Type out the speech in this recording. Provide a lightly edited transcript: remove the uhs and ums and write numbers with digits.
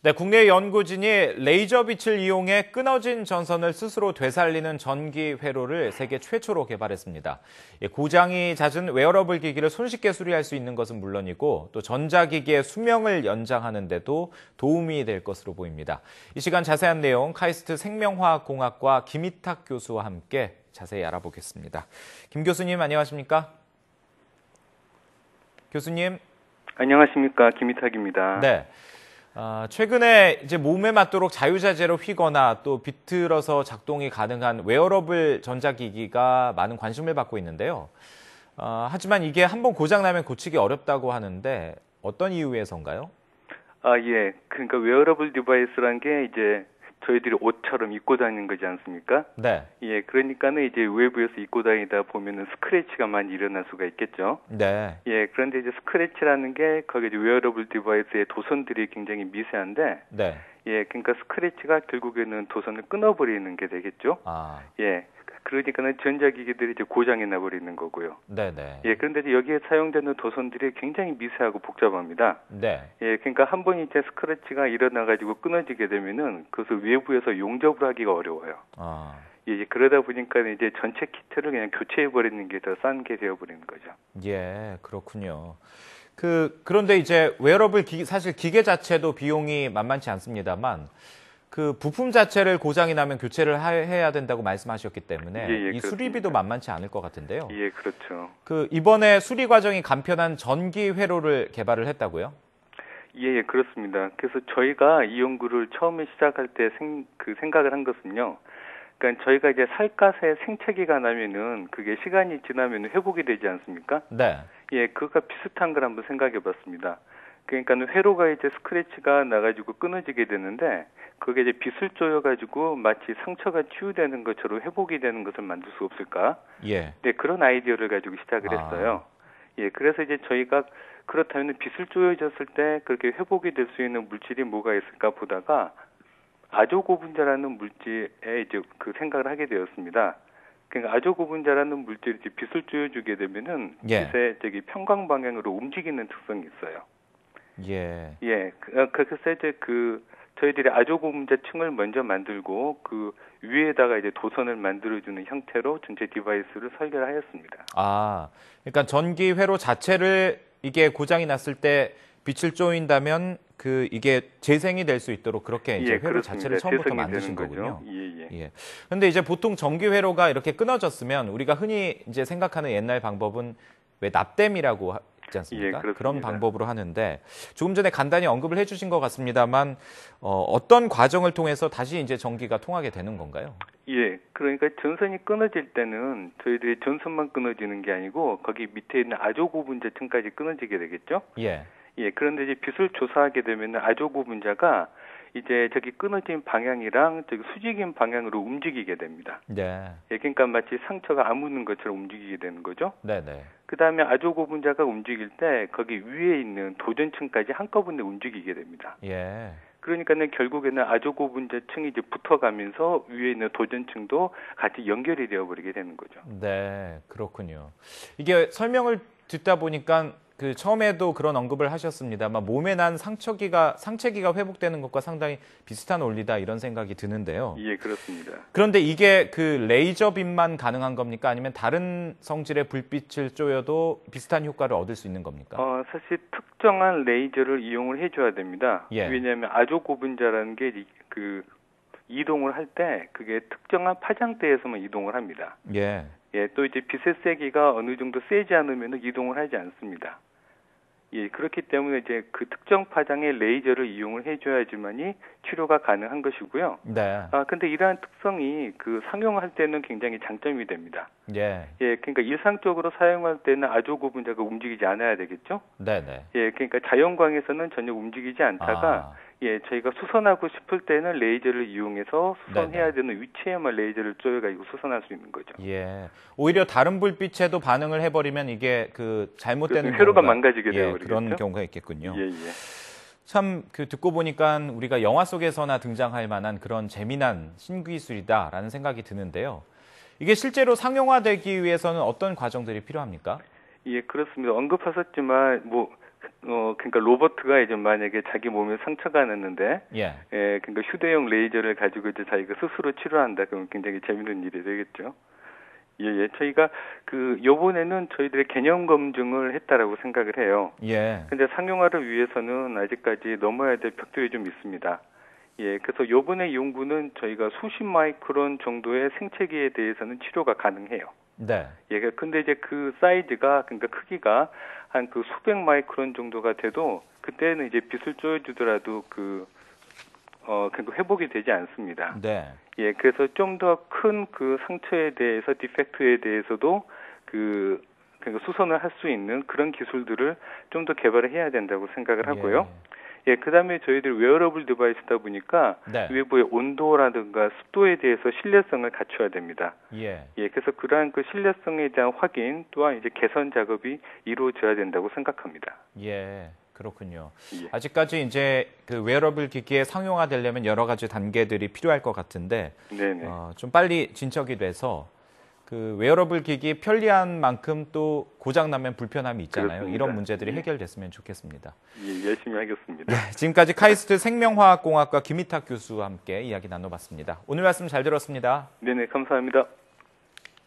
네, 국내 연구진이 레이저 빛을 이용해 끊어진 전선을 스스로 되살리는 전기 회로를 세계 최초로 개발했습니다. 고장이 잦은 웨어러블 기기를 손쉽게 수리할 수 있는 것은 물론이고 또 전자기기의 수명을 연장하는 데도 도움이 될 것으로 보입니다. 이 시간 자세한 내용 카이스트 생명화학공학과 김희탁 교수와 함께 자세히 알아보겠습니다. 김 교수님 안녕하십니까? 교수님. 안녕하십니까? 김희탁입니다. 네. 최근에 이제 몸에 맞도록 자유자재로 휘거나 또 비틀어서 작동이 가능한 웨어러블 전자기기가 많은 관심을 받고 있는데요. 하지만 이게 한번 고장나면 고치기 어렵다고 하는데 어떤 이유에서인가요? 예. 그러니까 웨어러블 디바이스란 게 이제 저희들이 옷처럼 입고 다니는 거지 않습니까? 네. 예. 그러니까는 이제 외부에서 입고 다니다 보면은 스크래치가 많이 일어날 수가 있겠죠. 네. 예. 그런데 이제 스크래치라는 게 거기 이제 웨어러블 디바이스의 도선들이 굉장히 미세한데, 네. 예. 그러니까 스크래치가 결국에는 도선을 끊어버리는 게 되겠죠. 예. 그러니까는 전자기기들이 이제 고장이 나버리는 거고요. 네네. 예, 그런데 이제 여기에 사용되는 도선들이 굉장히 미세하고 복잡합니다. 네. 예, 그러니까 한 번 이제 스크래치가 일어나가지고 끊어지게 되면은 그것을 외부에서 용접을 하기가 어려워요. 예, 그러다 보니까 이제 전체 키트를 그냥 교체해버리는 게 더 싼 게 되어버리는 거죠. 예, 그렇군요. 그런데 이제 웨어러블 사실 기계 자체도 비용이 만만치 않습니다만 그 부품 자체를 고장이 나면 교체를 해야 된다고 말씀하셨기 때문에 이 그렇습니다. 수리비도 만만치 않을 것 같은데요. 예, 그렇죠. 이번에 수리 과정이 간편한 전기 회로를 개발을 했다고요? 예, 그렇습니다. 그래서 저희가 이 연구를 처음에 시작할 때 생각을 한 것은요. 그러니까 저희가 이제 살갗에 생채기가 나면은 그게 시간이 지나면 회복이 되지 않습니까? 네. 예, 그거가 비슷한 걸 한번 생각해 봤습니다. 그러니까는 회로가 이제 스크래치가 나가지고 끊어지게 되는데 그게 이제 빛을 쪼여가지고 마치 상처가 치유되는 것처럼 회복이 되는 것을 만들 수 없을까? 예. 네, 그런 아이디어를 가지고 시작을 했어요. 예, 그래서 이제 저희가 그렇다면 빛을 쪼여졌을 때 그렇게 회복이 될 수 있는 물질이 뭐가 있을까 보다가 아조고분자라는 물질에 이제 그 생각을 하게 되었습니다. 그러니까 아조고분자라는 물질이 빛을 쪼여주게 되면은 빛의 평광 방향으로 움직이는 특성이 있어요. 예. 예, 그래서 이제 저희들이 아조고분자층을 먼저 만들고 그 위에다가 이제 도선을 만들어주는 형태로 전체 디바이스를 설계를 하였습니다. 그러니까 전기 회로 자체를 이게 고장이 났을 때 빛을 쪼인다면 이게 재생이 될 수 있도록 그렇게 이제 회로 그렇습니다. 자체를 처음부터 만드신 거군요. 예. 그런데 이제 보통 전기 회로가 이렇게 끊어졌으면 우리가 흔히 이제 생각하는 옛날 방법은 왜 납땜이라고 있지 않습니까? 예, 그런 방법으로 하는데 조금 전에 간단히 언급을 해주신 것 같습니다만 어떤 과정을 통해서 다시 이제 전기가 통하게 되는 건가요? 예, 그러니까 전선이 끊어질 때는 저희들이 전선만 끊어지는 게 아니고 거기 밑에 있는 아조고분자층까지 끊어지게 되겠죠? 예. 예, 그런데 이제 빛을 조사하게 되면 아조고분자가 이제 저기 끊어진 방향이랑 저기 수직인 방향으로 움직이게 됩니다. 네. 예, 그러니까 마치 상처가 아무는 것처럼 움직이게 되는 거죠. 네네. 그 다음에 아조고분자가 움직일 때 거기 위에 있는 도전층까지 한꺼번에 움직이게 됩니다. 예. 그러니까는 결국에는 아조고분자층이 이제 붙어가면서 위에 있는 도전층도 같이 연결이 되어버리게 되는 거죠. 네, 그렇군요. 이게 설명을 듣다 보니까 처음에도 그런 언급을 하셨습니다만 몸에 난 상처기가 회복되는 것과 상당히 비슷한 원리다 이런 생각이 드는데요. 예, 그렇습니다. 그런데 이게 레이저 빛만 가능한 겁니까? 아니면 다른 성질의 불빛을 쪼여도 비슷한 효과를 얻을 수 있는 겁니까? 사실 특정한 레이저를 이용을 해줘야 됩니다. 예. 왜냐하면 아조고분자라는 게 이동을 할 때 그게 특정한 파장대에서만 이동을 합니다. 예. 예, 또 이제 빛의 세기가 어느 정도 세지 않으면 이동을 하지 않습니다. 예, 그렇기 때문에 이제 그 특정 파장의 레이저를 이용을 해줘야지만이 치료가 가능한 것이고요. 네. 근데 이러한 특성이 상용할 때는 굉장히 장점이 됩니다. 예. 예, 그러니까 일상적으로 사용할 때는 아조고분자가 움직이지 않아야 되겠죠. 네네. 예, 그러니까 자연광에서는 전혀 움직이지 않다가 예, 저희가 수선하고 싶을 때는 레이저를 이용해서 수선해야 되는 위치에만 레이저를 쪼여가지고 수선할 수 있는 거죠. 예. 오히려 다른 불빛에도 반응을 해버리면 이게 잘못되는 회로가 망가지게 되어버리겠죠. 그런 경우가 있겠군요. 예. 참 듣고 보니까 우리가 영화 속에서나 등장할 만한 그런 재미난 신기술이다라는 생각이 드는데요. 이게 실제로 상용화되기 위해서는 어떤 과정들이 필요합니까? 예, 그렇습니다. 언급하셨지만 그러니까 로버트가 이제 만약에 자기 몸에 상처가 났는데, 예. 그러니까 휴대용 레이저를 가지고 이제 자기가 스스로 치료한다. 그러면 굉장히 재밌는 일이 되겠죠. 예. 저희가 요번에는 저희들의 개념 검증을 했다라고 생각을 해요. 예. 근데 상용화를 위해서는 아직까지 넘어야 될 벽들이 좀 있습니다. 예. 그래서 요번에 연구는 저희가 수십 마이크론 정도의 생체기에 대해서는 치료가 가능해요. 네. 예. 근데 이제 그 사이즈가, 그러니까 크기가 한 수백 마이크론 정도가 돼도 그때는 이제 빗을 쪼여주더라도 그러니까 회복이 되지 않습니다. 네. 예, 그래서 좀 더 큰 상처에 대해서, 디펙트에 대해서도 그러니까 수선을 할 수 있는 그런 기술들을 좀 더 개발을 해야 된다고 생각을 하고요. 예, 그다음에 저희들 웨어러블 디바이스다 보니까 네. 외부의 온도라든가 습도에 대해서 신뢰성을 갖춰야 됩니다. 예. 예, 그래서 그러한 신뢰성에 대한 확인 또한 이제 개선 작업이 이루어져야 된다고 생각합니다. 예. 그렇군요. 예. 아직까지 이제 웨어러블 기기에 상용화되려면 여러 가지 단계들이 필요할 것 같은데, 네네. 좀 빨리 진척이 돼서 웨어러블 기기 편리한 만큼 또 고장 나면 불편함이 있잖아요. 그렇습니다. 이런 문제들이 예. 해결됐으면 좋겠습니다. 예, 열심히 하겠습니다. 네, 지금까지 카이스트 생명화학공학과 김희탁 교수와 함께 이야기 나눠봤습니다. 오늘 말씀 잘 들었습니다. 네네, 감사합니다.